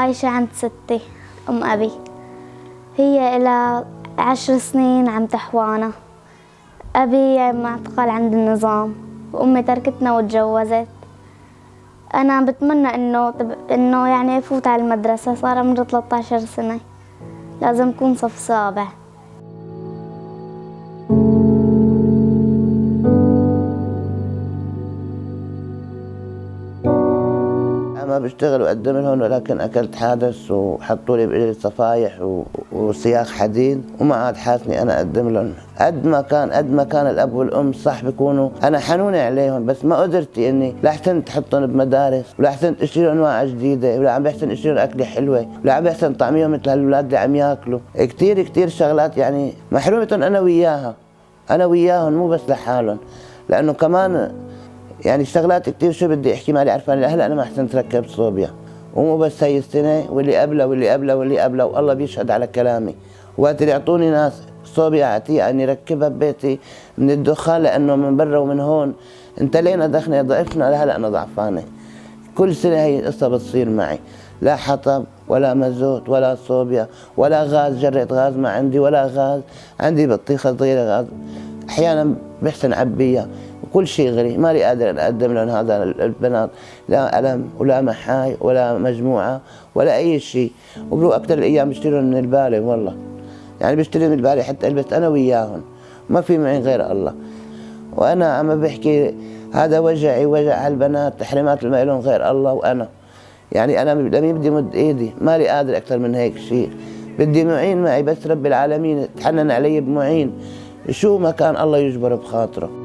عايشة عند ستي أم أبي. هي إلها 10 سنين عم تحوانا. أبي معتقل عند النظام وأمي تركتنا وتجوزت. أنا بتمنى إنه يعني يفوت على المدرسة، صار عمره 13 سنة، لازم يكون صف سابع. أنا بشتغل وأقدم لهم، ولكن أكلت حادث وحطوا لي بإيدي صفايح وسياخ حديد، وما عاد حاسني أنا أقدم لهم. قد ما كان الأب والأم صح بيكونوا أنا حنونة عليهم، بس ما قدرت إني لا أحسن تحطهم بمدارس، ولا أحسن أشتري أنواع جديدة، ولا عم بحسن أشتري أكلة حلوة، ولا عم بحسن طعميهم مثل هالأولاد اللي عم ياكلوا. كتير شغلات يعني محرومتهم أنا وياهم مو بس لحالهم، لأنه كمان يعني شغلات كتير شو بدي احكي مالي عرفان. هلا انا ما احسنت ركبت صوبيا، ومو بس هي السنه، واللي قبلها والله بيشهد على كلامي. وقت اللي يعطوني ناس صوبيا عتيقه اني ركبها ببيتي من الدخان، لانه من برا ومن هون انتلينا دخنا ضعفنا، لهلا انا ضعفانه. كل سنه هي القصه بتصير معي، لا حطب ولا مازوت ولا صوبيا ولا غاز، جرة غاز ما عندي ولا غاز، عندي بطيخه صغيره غاز احيانا بحسن عبيها، وكل شيء غريب مالي قادر ان اقدم لهم هذا البنات لا ألم ولا محاي ولا مجموعه ولا اي شيء. وبرو اكثر الايام بشتري من البالة، والله يعني بشتري من البالة حتى البس انا وياهم، ما في معي غير الله. وانا عم بحكي هذا وجعي وجع هالبنات، تحريمات ما لهم غير الله. وانا يعني انا لم بدي مد ايدي، مالي قادر اكثر من هيك شيء، بدي معين معي بس رب العالمين تحنن علي بمعين، شو ما كان الله يجبر بخاطره.